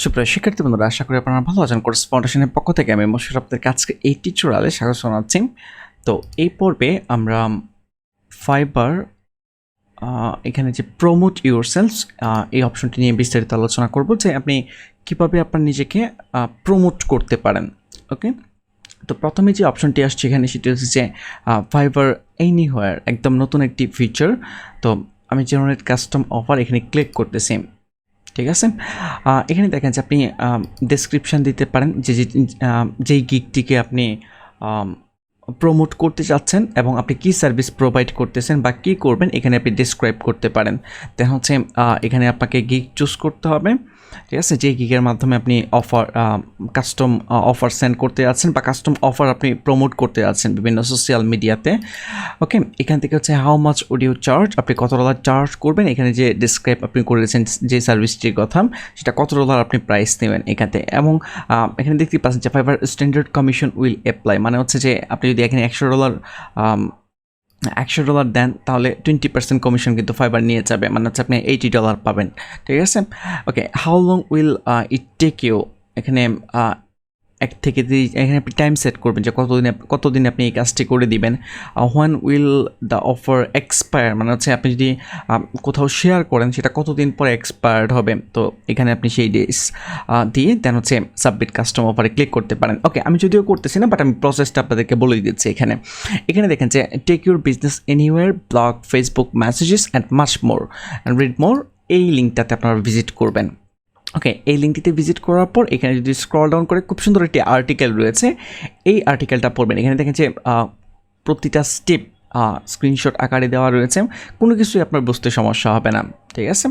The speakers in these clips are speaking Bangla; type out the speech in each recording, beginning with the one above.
সুপ্রিয় শিক্ষার্থী বন্ধুরা, আশা করি আপনারা ভালো আছেন। কোর্স ফাউন্ডেশনের পক্ষ থেকে আমি মসিউর আপনাদেরকে আজকে এই টিউটোরিয়ালে স্বাগত জানাচ্ছি। তো এই পর্বে আমরা ফাইবার এখানে যে প্রমোট ইউরসেলফ এই অপশনটি নিয়ে বিস্তারিত আলোচনা করব, যে আপনি কিভাবে আপনার নিজেকে প্রমোট করতে পারেন। ওকে, তো প্রথমে যে অপশনটি আসছে এখানে সেটি হচ্ছে যে ফাইবার এনিহোয়ার, একদম নতুন একটি ফিচার। তো আমি জেনারেট কাস্টম অফার এখানে ক্লিক করতেছি। ঠিক আছে, এখানে দেখেন যে আপনি ডেসক্রিপশান দিতে পারেন যে যেই গিগটিকে আপনি প্রমোট করতে চাচ্ছেন এবং আপনি কী সার্ভিস প্রোভাইড করতেছেন বা কী করবেন এখানে আপনি ডিসক্রাইব করতে পারেন। দেন হচ্ছে এখানে আপনাকে গিগ চুজ করতে হবে। ঠিক আছে, যে গিগের মাধ্যমে আপনি কাস্টম অফার সেন্ড করতে যাচ্ছেন বা কাস্টম অফার আপনি প্রমোট করতে যাচ্ছেন বিভিন্ন সোশ্যাল মিডিয়াতে। ওকে, এখান থেকে হচ্ছে how much would you charge, আপনি কত ডলার চার্জ করবেন। এখানে যে ডিসক্রাইব আপনি করেছেন যে সার্ভিসটির কথা, সেটা কত ডলার আপনি প্রাইস নেবেন এখানে। এবং এখানে দেখতে পাচ্ছেন যে fibre standard commission will apply, মানে হচ্ছে যে আপনি যদি এখানে $100 দেন তাহলে 20% কমিশন কিন্তু ফাইবার নিয়ে যাবে, মানে হচ্ছে আপনি $80 পাবেন। ঠিক আছে, okay, how long will it take you, এখানে 1 থেকে 3, এখানে আপনি টাইম সেট করবেন যে কতদিনে আপনি এই কাজটি করে দিবেন। When will the offer expire, মানে হচ্ছে আপনি যদি কোথাও শেয়ার করেন সেটা কতদিন পরে এক্সপায়ার্ড হবে। তো এখানে আপনি সেই ডেস দিয়ে দেন হচ্ছে সাবমিট কাস্টম অফারে ক্লিক করতে পারেন। ওকে, আমি যদিও করতেছি না, বাট আমি প্রসেসটা আপনাদেরকে বলে দিচ্ছি। এখানে দেখেন যে take your business anywhere, blog, Facebook messages and much more and read more, এই লিঙ্কটাতে আপনারা ভিজিট করবেন। ওকে, এই লিঙ্কটিতে ভিজিট করার পর এখানে যদি স্ক্রল ডাউন করে খুব সুন্দর একটি আর্টিকেল রয়েছে, এই আর্টিকেলটা পড়বেন। এখানে দেখেন যে প্রতিটা স্টেপ স্ক্রিনশট আকারে দেওয়া রয়েছে, কোনো কিছুই আপনার বুঝতে সমস্যা হবে না। ঠিক আছে,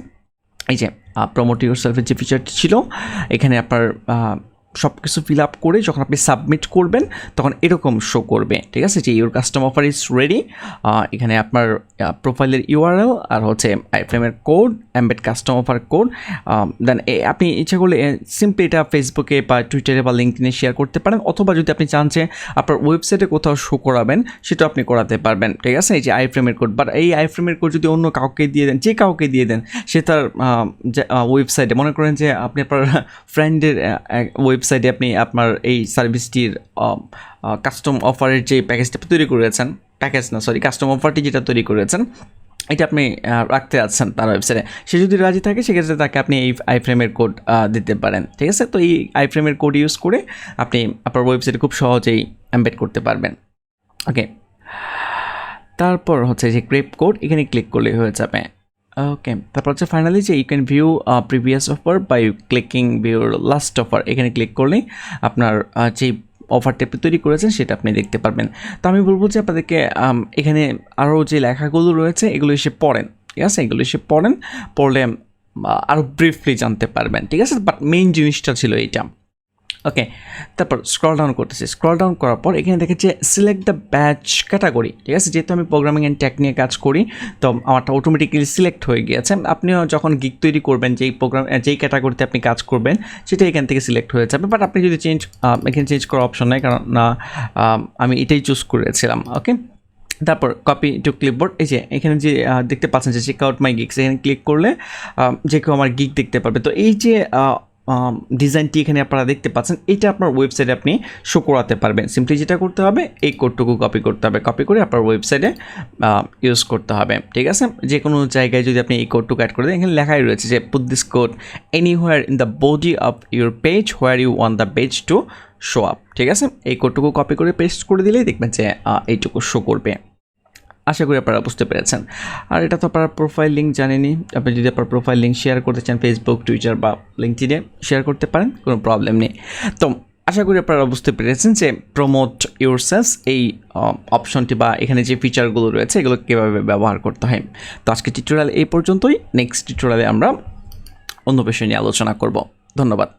এই যে প্রমোট ইউরসেলফের যে ফিচারটি ছিল, এখানে আপনার সব কিছু ফিল আপ করে যখন আপনি সাবমিট করবেন তখন এরকম শো করবে। ঠিক আছে, যে your custom offer is ready. এখানে আপনার প্রোফাইলের ইউআরএল আর হচ্ছে আইফ্রেমের code, embed custom offer code. Then আপনি ইচ্ছা করলে সিম্পলি এটা ফেসবুকে বা টুইটারে বা লিঙ্কডিনে শেয়ার করতে পারেন, অথবা যদি আপনি চান যে আপনার ওয়েবসাইটে কোথাও শো করাবেন সেটা আপনি করাতে পারবেন। ঠিক আছে, এই যে আইফ্রেমের কোড, বাট এই আইফ্রেমের কোড যদি অন্য কাউকে দিয়ে দেন, যে কাউকে দিয়ে দেন, সে তার ওয়েবসাইটে, মনে করেন যে আপনি আপনার ফ্রেন্ডের ওয়েবসাইটে আপনি আপনার এই সার্ভিসটির কাস্টম অফারের যে প্যাকেজটা তৈরি করেছেন, কাস্টম অফারটি যেটা তৈরি করেছেন এটা আপনি রাখতে যাচ্ছেন তার ওয়েবসাইটে, সে যদি রাজি থাকে সেক্ষেত্রে তাকে আপনি এই আইফ্রেমের কোড দিতে পারেন। ঠিক আছে, তো এই আইফ্রেমের কোড ইউজ করে আপনি আপনার ওয়েবসাইটে খুব সহজেই এমবেড করতে পারবেন। ওকে, তারপর হচ্ছে যে ক্রিপ কোড, এখানে ক্লিক করলেই হয়ে যাবে। ওকে, তারপর হচ্ছে ফাইনালি যে you can view previous offer by clicking view our last offer, এখানে ক্লিক করলেই আপনার যেই অফারটি আপনি তৈরি করেছেন সেটা আপনি দেখতে পারবেন। তো আমি বলবো যে আপনাদেরকে এখানে আরও যে লেখাগুলো রয়েছে এগুলো এসে পড়েন। ঠিক আছে, এগুলো এসে পড়লে আরও ব্রিফলি জানতে পারবেন। ঠিক আছে, বাট মেইন জিনিসটা ছিল এইটা। ওকে, তারপর স্ক্রল ডাউন করতেছি। স্ক্রল ডাউন করার পর এখানে দেখে যে সিলেক্ট দ্য ব্যাচ ক্যাটাগরি। ঠিক আছে, যেহেতু আমি প্রোগ্রামিং অ্যান্ড টেক নিয়ে কাজ করি তো আমারটা অটোমেটিক্যালি সিলেক্ট হয়ে গিয়েছে। আপনিও যখন গিগ তৈরি করবেন, যেই ক্যাটাগরিতে আপনি কাজ করবেন সেটা এখান থেকে সিলেক্ট হয়ে যাবে। বাট আপনি যদি এখানে চেঞ্জ করার অপশন নেই, কারণ আমি এটাই চুজ করেছিলাম। ওকে, তারপর কপি টু ক্লিপবোর্ড, এই যে এখানে যে দেখতে পাচ্ছেন যে চেক আউট মাই গিগস, এখানে ক্লিক করলে যে কেউ আমার গিগ দেখতে পারবে। তো এই যে ডিজাইনটি এখানে আপনারা দেখতে পাচ্ছেন, এটা আপনার ওয়েবসাইটে আপনি শো করাতে পারবেন। সিম্পলি যেটা করতে হবে, এই কোডটুকু কপি করতে হবে, কপি করে আপনার ওয়েবসাইটে ইউজ করতে হবে। ঠিক আছে, যে কোনো জায়গায় যদি আপনি এই কোডটুকু অ্যাড করে দেন, এখানে লেখাই রয়েছে যে put this code anywhere in the body of your page where you want the page to show up. ঠিক আছে, এই কোডটুকু কপি করে পেস্ট করে দিলেই দেখবেন যে এইটুকু শো করবে। আশা করি আপনারা বুঝতে পেরেছেন। আর এটা তো আপনারা প্রোফাইল লিঙ্ক জানেনই, আপনি যদি আপনার প্রোফাইল লিঙ্ক শেয়ার করতে চান ফেসবুক, টুইটার বা লিঙ্কডিনে শেয়ার করতে পারেন, কোনো প্রবলেম নেই। তো আশা করি আপনারা বুঝতে পেরেছেন যে প্রমোট ইউরসেলফ এই অপশনটি বা এখানে যে ফিচারগুলো রয়েছে এগুলো কীভাবে ব্যবহার করতে হয়। তো আজকে টিউটোরিয়াল এই পর্যন্তই, নেক্সট টিউটোরিয়ালে আমরা অন্য বিষয় নিয়ে আলোচনা করব। ধন্যবাদ।